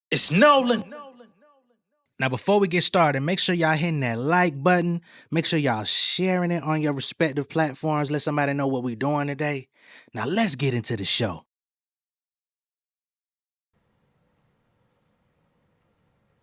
It's Nolan. Now, before we get started, make sure y'all hitting that like button. Make sure y'all sharing it on your respective platforms. Let somebody know what we're doing today. Now, let's get into the show.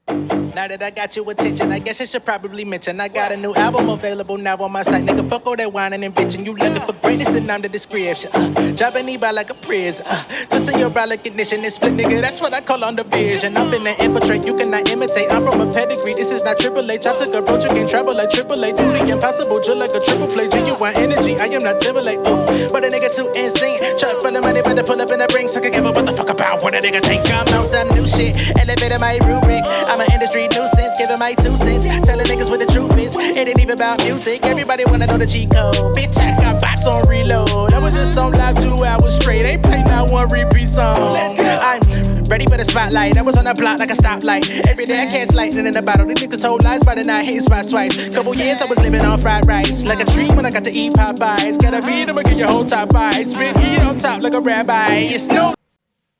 Now that I got your attention, I guess I should probably mention I got a new album available now on my site. Nigga, fuck all that whining and bitching. You looking for greatness, then I'm the description. Dropping me by like a prison. Twisting your brow like ignition and split, nigga. That's what I call on the vision. I'm finna infiltrate, you cannot imitate. I'm from a pedigree, this is not Triple H. I took a road, you can't travel like Triple H. Do the impossible, just like a triple play. Genuine energy, I am not Timberlake. Ooh, but a nigga too insane. Truck full of money, but to pull up in the ring. So I can give a what the fuck about what a nigga think. I'm on some new shit, elevated my rubric. I'm an industry nuisance, giving my 2 cents. Telling niggas what the truth is. It ain't even about music. Everybody wanna know the cheat code. Bitch, I got bops on reload. I was just on live 2 hours straight. Ain't played not one repeat song. I'm ready for the spotlight. I was on the block like a stoplight. Every day I catch lightning in the bottle. These niggas told lies by the night, hitting spots twice. Couple years I was living on fried rice. Like a tree when I got to eat Popeyes. Gotta beat I'ma get your whole top 5. Spit heat on top like a rabbi. It's no.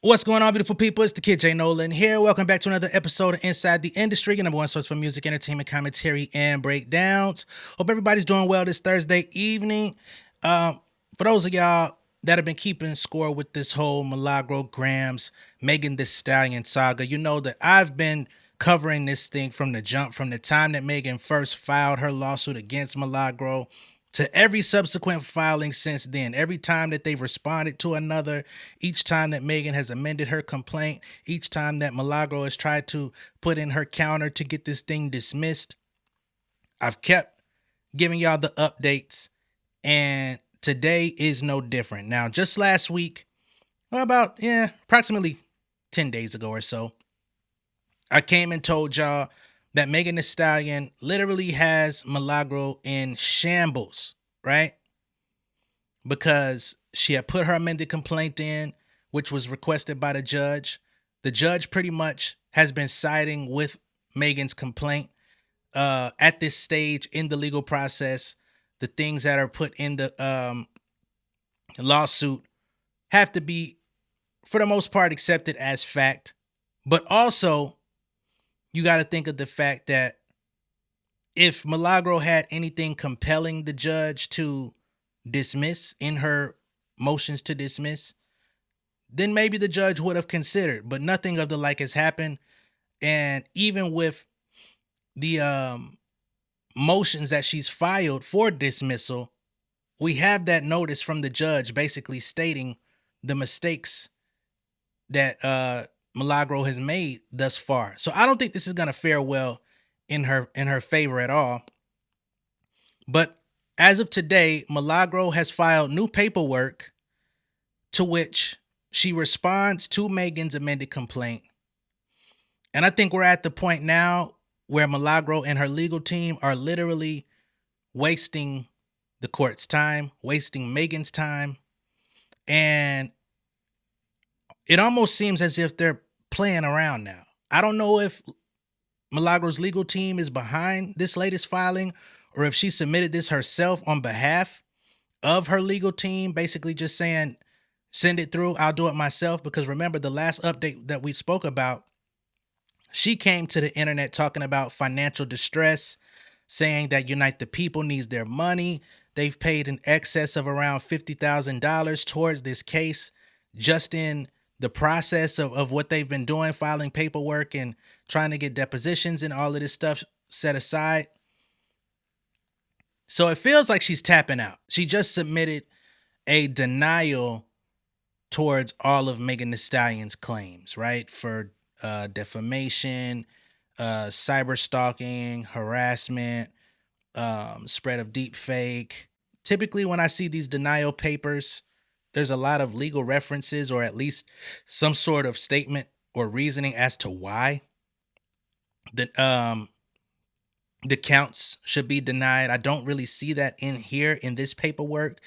What's going on, beautiful people? It's the kid J Nolan here. Welcome back to another episode of Inside the Industry, your number one source for music, entertainment, commentary, and breakdowns. Hope everybody's doing well this Thursday evening. For those of y'all that have been keeping score with this whole Milagro Gramz, Megan Thee Stallion saga, you know that I've been covering this thing from the jump, from the time that Megan first filed her lawsuit against Milagro to every subsequent filing since then. Every time that they've responded to another, each time that Megan has amended her complaint, each time that Milagro has tried to put in her counter to get this thing dismissed, I've kept giving y'all the updates, and today is no different. Now, just last week, approximately 10 days ago or so, I came and told y'all that Megan Thee Stallion literally has Milagro in shambles, right? Because she had put her amended complaint in, which was requested by the judge. The judge pretty much has been siding with Megan's complaint. At this stage in the legal process, the things that are put in the lawsuit have to be, for the most part, accepted as fact. But also, you got to think of the fact that if Milagro had anything compelling the judge to dismiss in her motions to dismiss, then maybe the judge would have considered, but nothing of the like has happened. And even with the motions that she's filed for dismissal, we have that notice from the judge basically stating the mistakes that Milagro has made thus far. So I don't think this is going to fare well in her favor at all. But as of today, Milagro has filed new paperwork to which she responds to Megan's amended complaint. And I think we're at the point now where Milagro and her legal team are literally wasting the court's time, wasting Megan's time. And it almost seems as if they're playing around now. I don't know if Milagro's legal team is behind this latest filing or if she submitted this herself on behalf of her legal team, basically just saying, send it through, I'll do it myself. Because remember, the last update that we spoke about, she came to the internet talking about financial distress, saying that Unite the People needs their money. They've paid in excess of around $50,000 towards this case just in the process of what they've been doing, filing paperwork and trying to get depositions and all of this stuff set aside. So it feels like she's tapping out. She just submitted a denial towards all of Megan Thee Stallion's claims, right? For defamation, cyber stalking, harassment, spread of deep fake. Typically, when I see these denial papers, there's a lot of legal references or at least some sort of statement or reasoning as to why the counts should be denied. I don't really see that in here in this paperwork.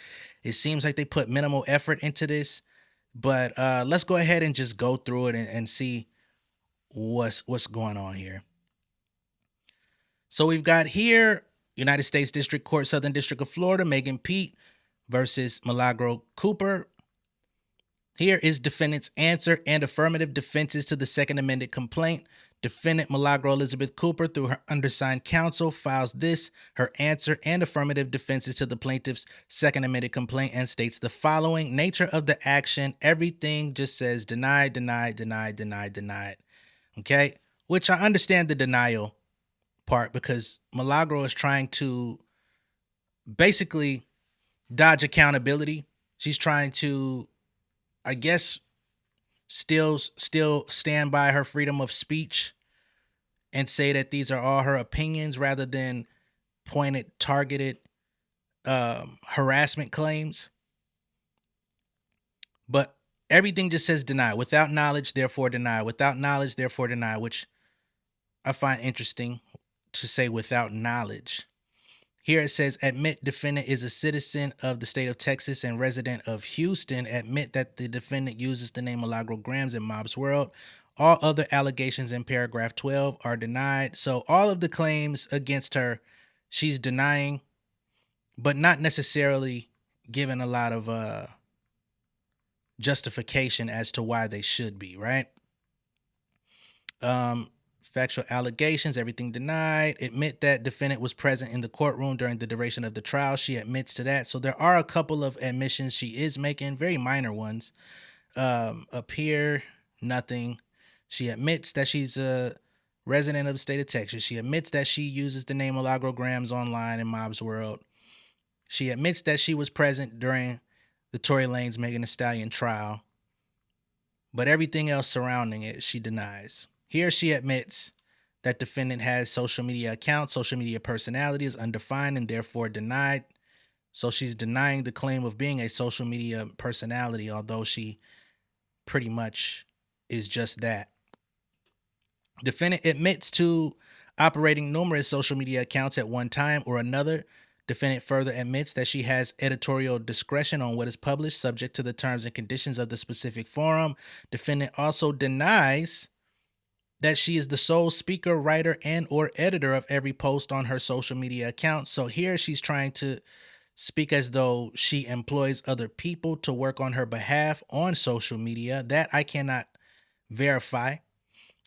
It seems like they put minimal effort into this, but let's go ahead and just go through it and see what's going on here. So we've got here United States District Court, Southern District of Florida, Megan Pete versus Milagro Cooper. Here is defendant's answer and affirmative defenses to the second amended complaint. Defendant Milagro Elizabeth Cooper, through her undersigned counsel, files this, her answer and affirmative defenses to the plaintiff's second amended complaint, and states the following: nature of the action, everything just says denied, denied, denied, denied, denied. Okay? Which I understand the denial part, because Milagro is trying to basically dodge accountability. She's trying to, I guess, still stand by her freedom of speech and say that these are all her opinions rather than pointed, targeted harassment claims. But everything just says deny. Without knowledge, therefore deny. Without knowledge, therefore deny, which I find interesting to say without knowledge. Here it says, admit defendant is a citizen of the state of Texas and resident of Houston. Admit that the defendant uses the name Milagro Gramz in Mob's World. All other allegations in paragraph 12 are denied. So all of the claims against her, she's denying, but not necessarily giving a lot of justification as to why they should be, right? Factual allegations, everything denied. Admit that defendant was present in the courtroom during the duration of the trial. She admits to that. So there are a couple of admissions she is making, very minor ones. Up here, nothing. She admits that she's a resident of the state of Texas. She admits that she uses the name Milagro Gramz online in Mob's World. She admits that she was present during the Tory Lanez Megan Thee Stallion trial. But everything else surrounding it, she denies. Here she admits that defendant has social media accounts, social media personality is undefined and therefore denied. So she's denying the claim of being a social media personality, although she pretty much is just that. Defendant admits to operating numerous social media accounts at one time or another. Defendant further admits that she has editorial discretion on what is published, subject to the terms and conditions of the specific forum. Defendant also denies that she is the sole speaker, writer, and or editor of every post on her social media account. So here she's trying to speak as though she employs other people to work on her behalf on social media. That I cannot verify.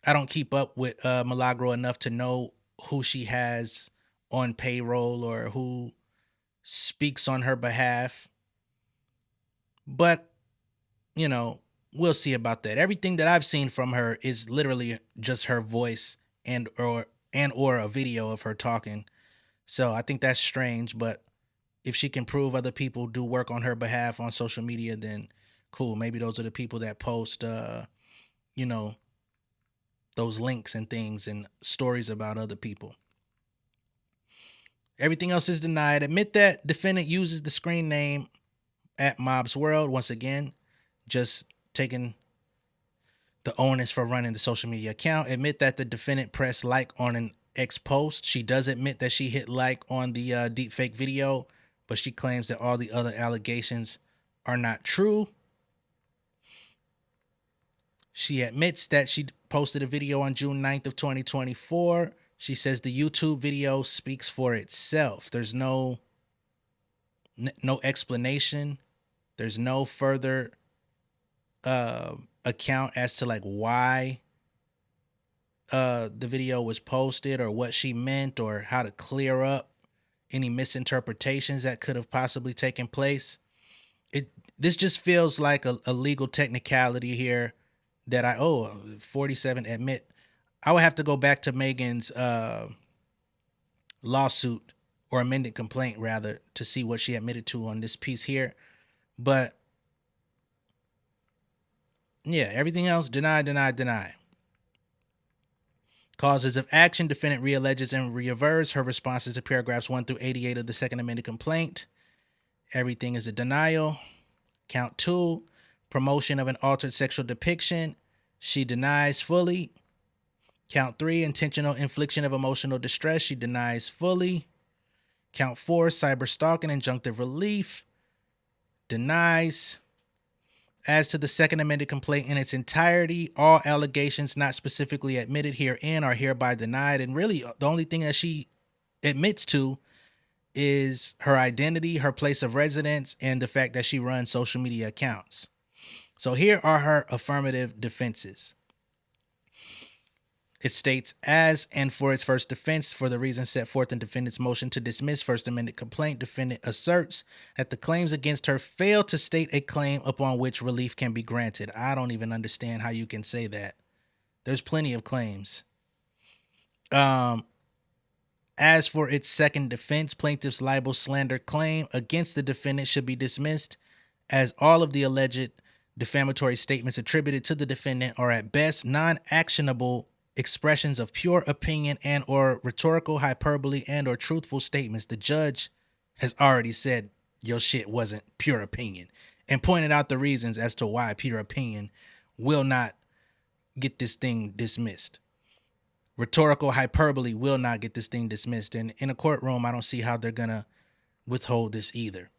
I don't keep up with Milagro enough to know who she has on payroll or who speaks on her behalf. But, you know, we'll see about that. Everything that I've seen from her is literally just her voice and or a video of her talking. So I think that's strange, but if she can prove other people do work on her behalf on social media, then cool. Maybe those are the people that post you know, those links and things and stories about other people. Everything else is denied. Admit that defendant uses the screen name at Mob's World. Once again, just taking the onus for running the social media account. Admit that the defendant pressed like on an X post. She does admit that she hit like on the deepfake video, but she claims that all the other allegations are not true. She admits that she posted a video on June 9th of 2024. She says the YouTube video speaks for itself. There's no explanation. There's no further account as to like why the video was posted or what she meant or how to clear up any misinterpretations that could have possibly taken place. This just feels like a legal technicality here that 47 admit. I would have to go back to Megan's lawsuit or amended complaint rather to see what she admitted to on this piece here. But yeah, everything else, deny, deny, deny. Causes of action, defendant realleges and reaverts her responses to paragraphs 1 through 88 of the second amended complaint. Everything is a denial. Count 2, promotion of an altered sexual depiction. She denies fully. Count 3, intentional infliction of emotional distress. She denies fully. Count 4, cyber stalking, injunctive relief. Denies. As to the second amended complaint in its entirety, all allegations not specifically admitted herein are hereby denied. And really, the only thing that she admits to is her identity, her place of residence, and the fact that she runs social media accounts. So here are her affirmative defenses. It states, as and for its first defense, for the reasons set forth in defendant's motion to dismiss First Amendment complaint, defendant asserts that the claims against her fail to state a claim upon which relief can be granted. I don't even understand how you can say that. There's plenty of claims. As for its second defense, plaintiff's libel slander claim against the defendant should be dismissed, as all of the alleged defamatory statements attributed to the defendant are at best non-actionable expressions of pure opinion and or rhetorical hyperbole and or truthful statements. The judge has already said your shit wasn't pure opinion and pointed out the reasons as to why pure opinion will not get this thing dismissed. Rhetorical hyperbole will not get this thing dismissed. And in a courtroom, I don't see how they're going to withhold this either.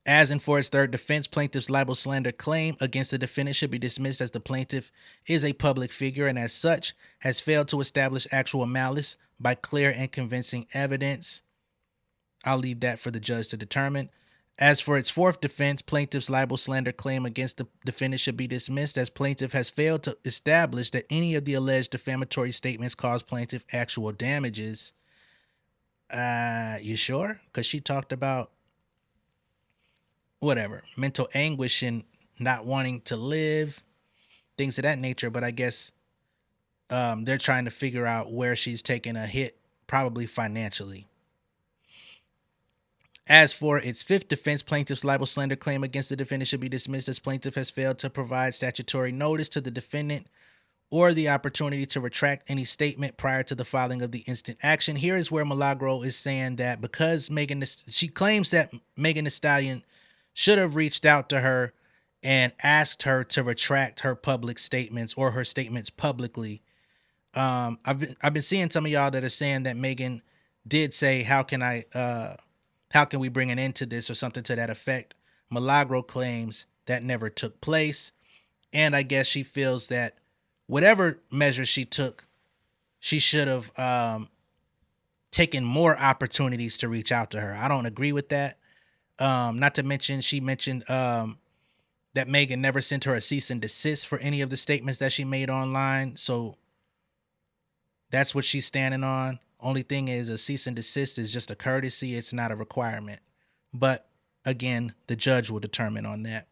As and for its third defense, plaintiff's libel slander claim against the defendant should be dismissed, as the plaintiff is a public figure and as such has failed to establish actual malice by clear and convincing evidence. I'll leave that for the judge to determine. As for its fourth defense, plaintiff's libel slander claim against the defendant should be dismissed, as plaintiff has failed to establish that any of the alleged defamatory statements caused plaintiff actual damages. You sure? Because she talked about whatever, mental anguish and not wanting to live, things of that nature. But I guess they're trying to figure out where she's taking a hit, probably financially. As for its fifth defense, plaintiff's libel slander claim against the defendant should be dismissed, as plaintiff has failed to provide statutory notice to the defendant or the opportunity to retract any statement prior to the filing of the instant action. Here is where Milagro is saying that because she claims that Megan Thee Stallion should have reached out to her and asked her to retract her public statements or her statements publicly. I've been seeing some of y'all that are saying that Megan did say, how can we bring an end to this, or something to that effect. Milagro claims that never took place. And I guess she feels that whatever measures she took, she should have taken more opportunities to reach out to her. I don't agree with that. Not to mention, she mentioned that Megan never sent her a cease and desist for any of the statements that she made online. So that's what she's standing on. Only thing is, a cease and desist is just a courtesy. It's not a requirement. But again, the judge will determine on that.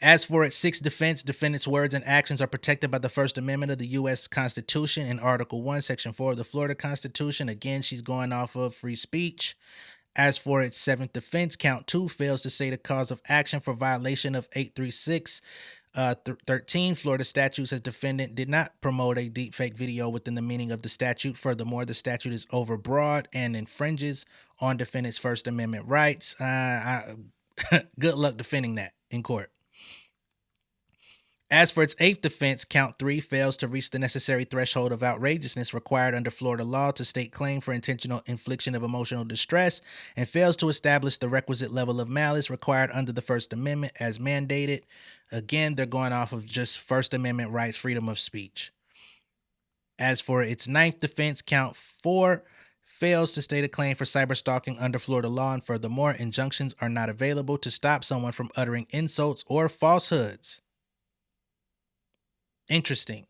As for its sixth defense, defendant's words and actions are protected by the First Amendment of the U.S. Constitution and Article 1, Section 4 of the Florida Constitution. Again, she's going off of free speech. As for its seventh defense, count 2 fails to state a cause of action for violation of 836 13 Florida statutes, as defendant did not promote a deepfake video within the meaning of the statute. Furthermore, the statute is overbroad and infringes on defendant's First Amendment rights. Good luck defending that in court. As for its eighth defense, count 3 fails to reach the necessary threshold of outrageousness required under Florida law to state claim for intentional infliction of emotional distress, and fails to establish the requisite level of malice required under the First Amendment as mandated. Again, they're going off of just First Amendment rights, freedom of speech. As for its ninth defense, count 4 fails to state a claim for cyberstalking under Florida law, and furthermore, injunctions are not available to stop someone from uttering insults or falsehoods. Interesting.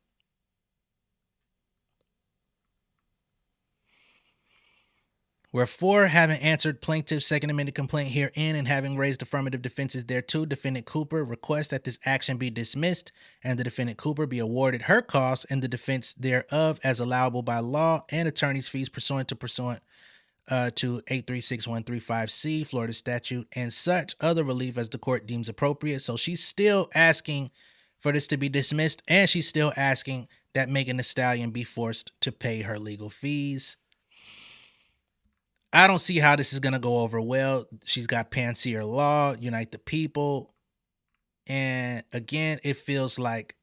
Wherefore, having answered plaintiff's Second Amendment complaint herein and having raised affirmative defenses thereto, defendant Cooper requests that this action be dismissed and the defendant Cooper be awarded her costs and the defense thereof as allowable by law, and attorney's fees pursuant to 836.135C Florida statute, and such other relief as the court deems appropriate. So she's still asking for this to be dismissed, and she's still asking that Megan Thee Stallion be forced to pay her legal fees. I don't see how this is going to go over well. She's got Panseer Law, Unite the People, and again, it feels like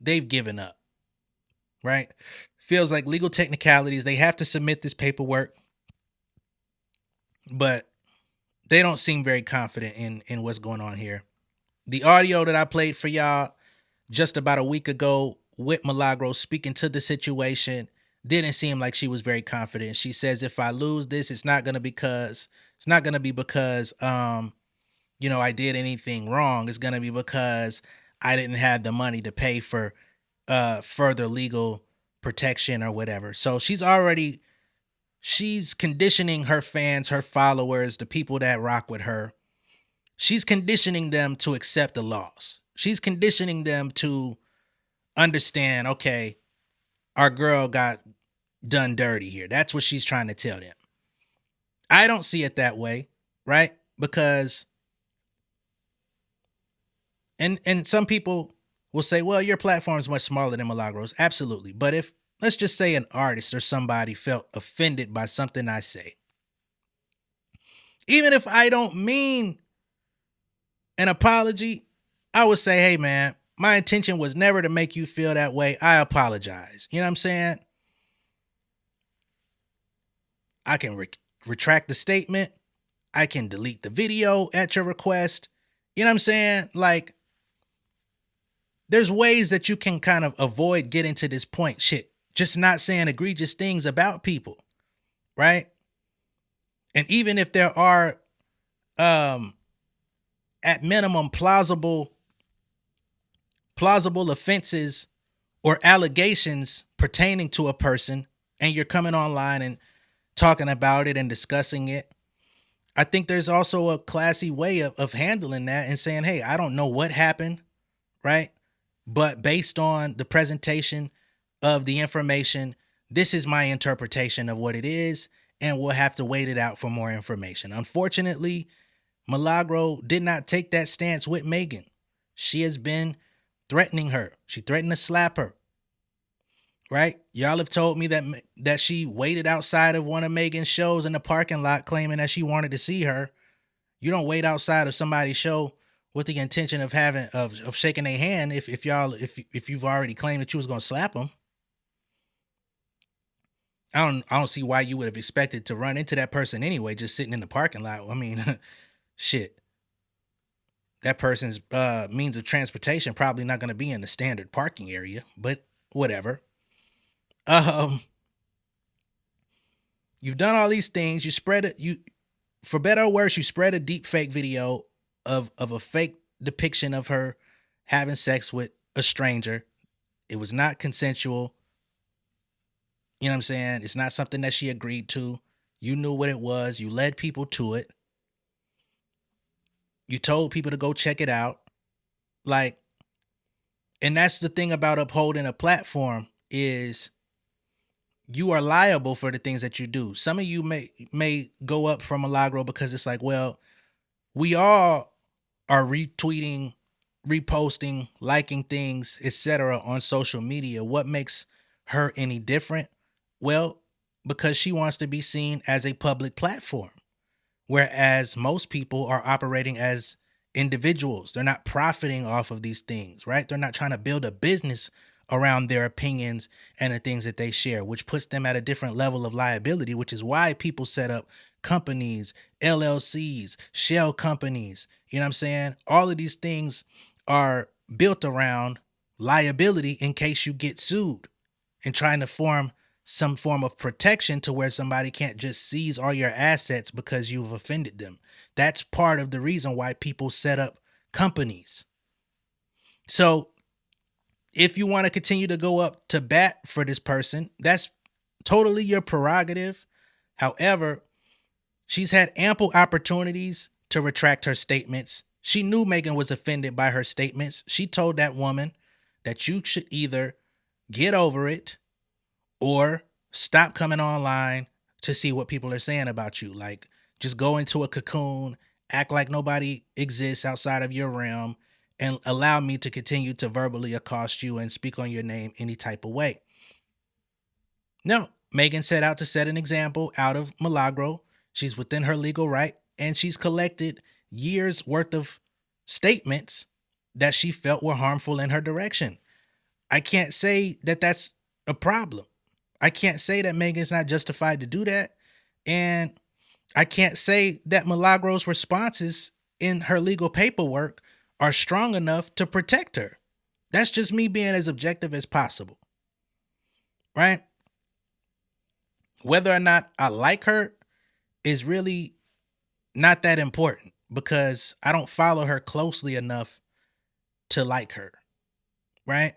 they've given up, right? Feels like legal technicalities. They have to submit this paperwork, but they don't seem very confident in what's going on here. The audio that I played for y'all just about a week ago with Milagro speaking to the situation didn't seem like she was very confident. She says, if I lose this, it's not going to be because I did anything wrong, it's going to be because I didn't have the money to pay for further legal protection or whatever. So she's conditioning her fans, her followers, the people that rock with her. She's conditioning them to accept the loss. She's conditioning them to understand, okay, our girl got done dirty here. That's what she's trying to tell them. I don't see it that way, right? Because and some people will say, well, your platform is much smaller than Milagro's. Absolutely. But if, let's just say, an artist or somebody felt offended by something I say, even if I don't mean an apology, I would say, hey, man, my intention was never to make you feel that way. I apologize. You know what I'm saying? I can retract the statement. I can delete the video at your request. You know what I'm saying? Like, there's ways that you can kind of avoid getting to this point. Shit, just not saying egregious things about people, right? And even if there are, at minimum, plausible offenses or allegations pertaining to a person, and you're coming online and talking about it and discussing it, I think there's also a classy way of handling that and saying, hey, I don't know what happened, right? But based on the presentation of the information, this is my interpretation of what it is, and we'll have to wait it out for more information. Unfortunately, Milagro did not take that stance with Megan. She has been threatening her. She threatened to slap her, right? Y'all have told me that she waited outside of one of Megan's shows in the parking lot claiming that she wanted to see her. You don't wait outside of somebody's show with the intention of having of shaking their hand if you've already claimed that you was gonna slap them. I don't see why you would have expected to run into that person anyway, just sitting in the parking lot. I mean, shit. That person's means of transportation probably not gonna be in the standard parking area, but whatever. Um, you've done all these things. You spread it. For better or worse, you spread a deep fake video of a fake depiction of her having sex with a stranger. It was not consensual. You know what I'm saying? It's not something that she agreed to. You knew what it was. You led people to it. You told people to go check it out. Like, and that's the thing about upholding a platform is you are liable for the things that you do. Some of you may go up from Milagro because it's like, well, we all are retweeting, reposting, liking things, etc. on social media. What makes her any different? Well, because she wants to be seen as a public platform, whereas most people are operating as individuals. They're not profiting off of these things, right? They're not trying to build a business around their opinions and the things that they share, which puts them at a different level of liability, which is why people set up companies, LLCs, shell companies. You know what I'm saying? All of these things are built around liability in case you get sued, and trying to form some form of protection to where somebody can't just seize all your assets because you've offended them. That's part of the reason why people set up companies. So if you want to continue to go up to bat for this person, that's totally your prerogative. However, she's had ample opportunities to retract her statements. She knew Megan was offended by her statements. She told that woman that you should either get over it or stop coming online to see what people are saying about you. Like, just go into a cocoon, act like nobody exists outside of your realm, and allow me to continue to verbally accost you and speak on your name any type of way. No, Megan set out to set an example out of Milagro. She's within her legal right, and she's collected years worth of statements that she felt were harmful in her direction. I can't say that that's a problem. I can't say that Megan's not justified to do that. And I can't say that Milagro's responses in her legal paperwork are strong enough to protect her. That's just me being as objective as possible, right? Whether or not I like her is really not that important. because I don't follow her closely enough to like her, right?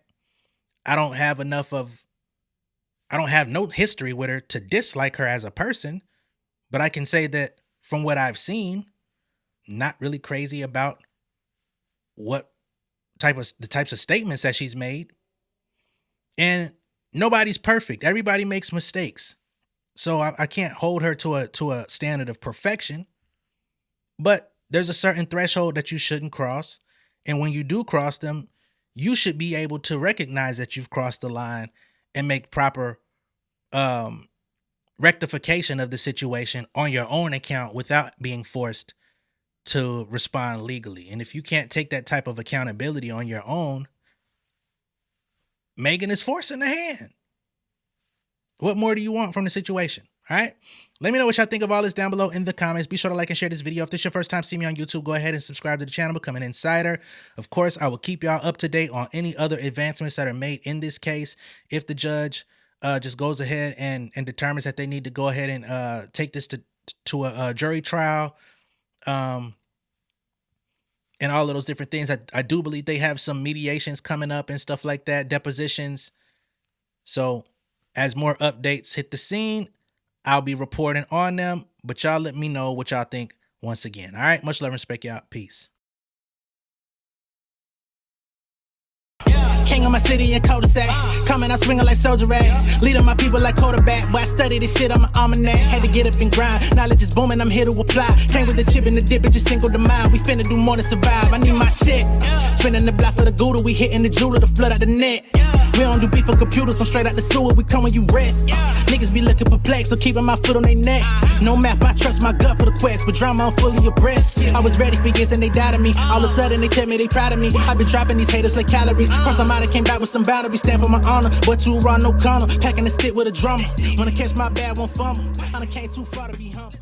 I don't have no history with her to dislike her as a person, but I can say that from what I've seen, not really crazy about the types of statements that she's made. And nobody's perfect. Everybody makes mistakes. So I can't hold her to a standard of perfection, but there's a certain threshold that you shouldn't cross. And when you do cross them, you should be able to recognize that you've crossed the line and make proper rectification of the situation on your own account without being forced to respond legally. And if you can't take that type of accountability on your own, Megan is forcing the hand. What more do you want from the situation? All right. Let me know what y'all think of all this down below in the comments. Be sure to like and share this video. If this is your first time seeing me on YouTube, go ahead and subscribe to the channel, become an insider. Of course, I will keep y'all up to date on any other advancements that are made in this case. If the judge just goes ahead and determines that they need to go ahead and take this to a jury trial, and all of those different things. I do believe they have some mediations coming up and stuff like that, depositions. So as more updates hit the scene, I'll be reporting on them, but y'all let me know what y'all think once again. All right, much love and respect, y'all. Peace. King of my city and cul-de-sac. Coming out swinging like soldier rag. Leading my people like quarterback. Boy, I study this shit, I'm an almanac. Had to get up and grind. Knowledge is booming, I'm here to apply. Came with the chip and the dip, it just single the mind. We finna do more than survive. I need my check. Spinning the block for the Gouda. We hitting the jeweler to flood out the net. We don't do beef for computers, I'm straight out the sewer. We come when you rest. Niggas be looking perplexed, so keeping my foot on their neck. No map, I trust my gut for the quest. With drama, I'm fully abreast. I was ready for years and they doubted me. All of a sudden they tell me they proud of me. I been dropping these haters like calories. Cross them out, I came back with some boundaries. Stand for my honor, but too raw, no corner. Packing the stick with a drummer. Wanna catch my bad, won't fumble. I done came too far to be humble.